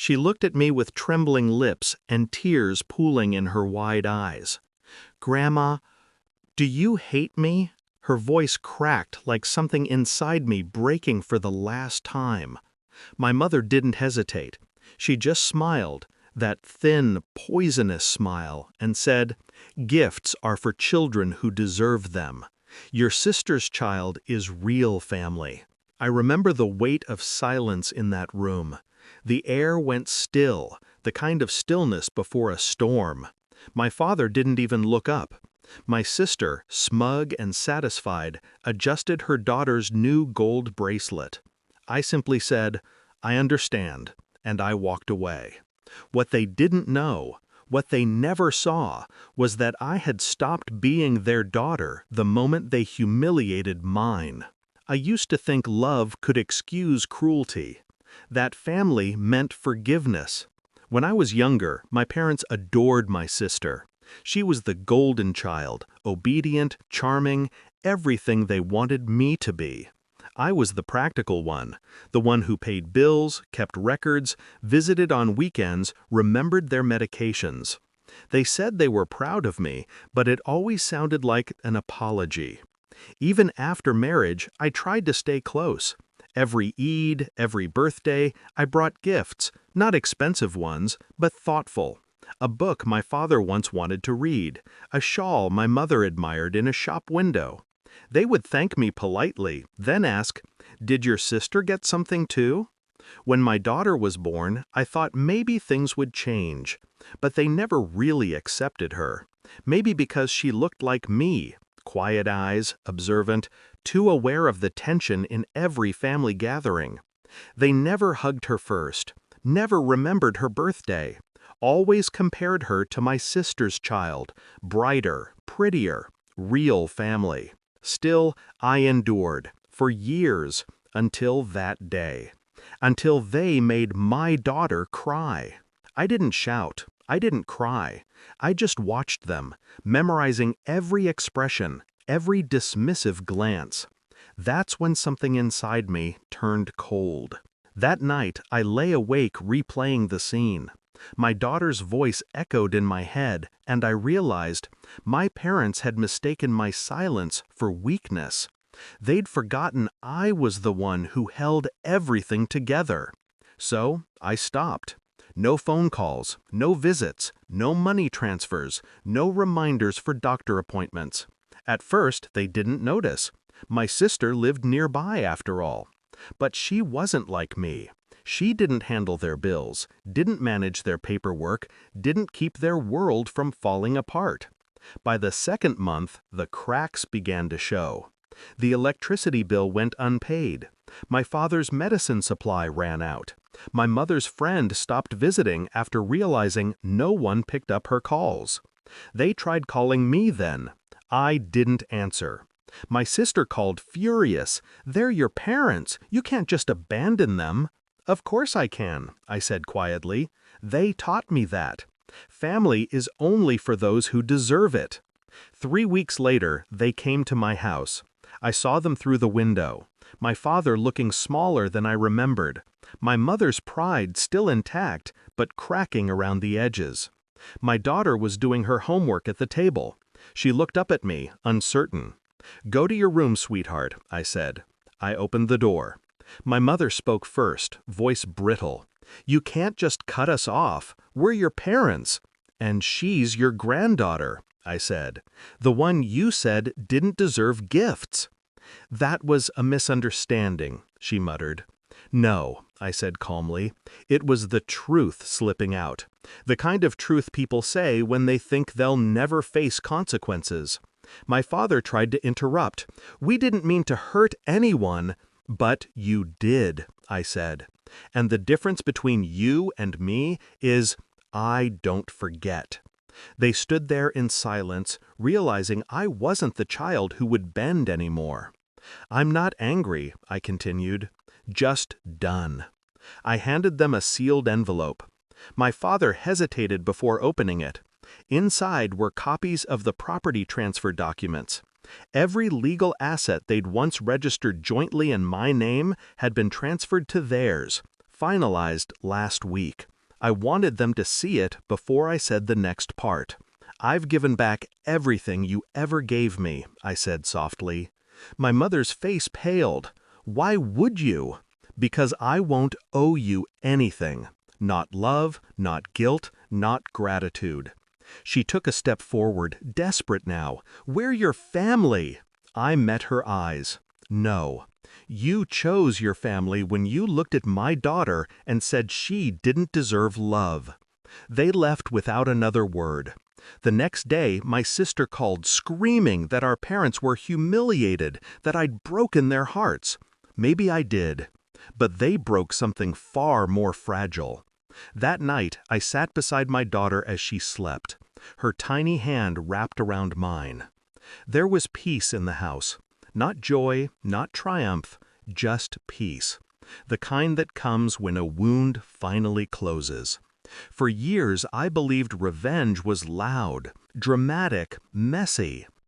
She looked at me with trembling lips and tears pooling in her wide eyes. "Grandma, do you hate me?" Her voice cracked like something inside me breaking for the last time. My mother didn't hesitate. She just smiled, that thin, poisonous smile, and said, "Gifts are for children who deserve them. Your sister's child is real family." I remember the weight of silence in that room. The air went still, the kind of stillness before a storm. My father didn't even look up. My sister, smug and satisfied, adjusted her daughter's new gold bracelet. I simply said, "I understand," and I walked away. What they didn't know, what they never saw, was that I had stopped being their daughter the moment they humiliated mine. I used to think love could excuse cruelty. That family meant forgiveness. When I was younger, my parents adored my sister. She was the golden child, obedient, charming, everything they wanted me to be. I was the practical one, the one who paid bills, kept records, visited on weekends, remembered their medications. They said they were proud of me, but it always sounded like an apology. Even after marriage, I tried to stay close. Every Eid, every birthday, I brought gifts, not expensive ones, but thoughtful. A book my father once wanted to read, a shawl my mother admired in a shop window. They would thank me politely, then ask, "Did your sister get something too?" When my daughter was born, I thought maybe things would change. But they never really accepted her. Maybe because she looked like me, quiet eyes, observant, too aware of the tension in every family gathering. They never hugged her first, never remembered her birthday, always compared her to my sister's child, brighter, prettier, real family. Still, I endured, for years, until that day. Until they made my daughter cry. I didn't shout, I didn't cry. I just watched them, memorizing every expression, every dismissive glance. That's when something inside me turned cold. That night, I lay awake replaying the scene. My daughter's voice echoed in my head, and I realized my parents had mistaken my silence for weakness. They'd forgotten I was the one who held everything together. So I stopped. No phone calls, no visits, no money transfers, no reminders for doctor appointments. At first, they didn't notice. My sister lived nearby after all. But she wasn't like me. She didn't handle their bills, didn't manage their paperwork, didn't keep their world from falling apart. By the second month, the cracks began to show. The electricity bill went unpaid. My father's medicine supply ran out. My mother's friend stopped visiting after realizing no one picked up her calls. They tried calling me then. I didn't answer. My sister called furious. "They're your parents. You can't just abandon them." "Of course I can," I said quietly. "They taught me that. Family is only for those who deserve it." 3 weeks later, they came to my house. I saw them through the window. My father looking smaller than I remembered. My mother's pride still intact, but cracking around the edges. My daughter was doing her homework at the table. She looked up at me, uncertain. "Go to your room, sweetheart," I said. I opened the door. My mother spoke first, voice brittle. "You can't just cut us off. We're your parents." "And she's your granddaughter," I said. "The one you said didn't deserve gifts." "That was a misunderstanding," she muttered. "No," I said calmly. "It was the truth slipping out. The kind of truth people say when they think they'll never face consequences." My father tried to interrupt. "We didn't mean to hurt anyone." "But you did," I said. "And the difference between you and me is I don't forget." They stood there in silence, realizing I wasn't the child who would bend anymore. "I'm not angry," I continued. "Just done." I handed them a sealed envelope. My father hesitated before opening it. Inside were copies of the property transfer documents. Every legal asset they'd once registered jointly in my name had been transferred to theirs. finalized last week. I wanted them to see it before I said the next part. I've given back everything you ever gave me, I said softly. My mother's face paled. Why would you? Because I won't owe you anything. Not love, not guilt, not gratitude. She took a step forward, desperate now. We're your family. I met her eyes. No. You chose your family when you looked at my daughter and said she didn't deserve love. They left without another word. The next day, my sister called, screaming that our parents were humiliated, that I'd broken their hearts. Maybe I did. But they broke something far more fragile. That night, I sat beside my daughter as she slept, her tiny hand wrapped around mine. There was peace in the house. Not joy, not triumph, just peace. The kind that comes when a wound finally closes. For years, I believed revenge was loud, dramatic, messy.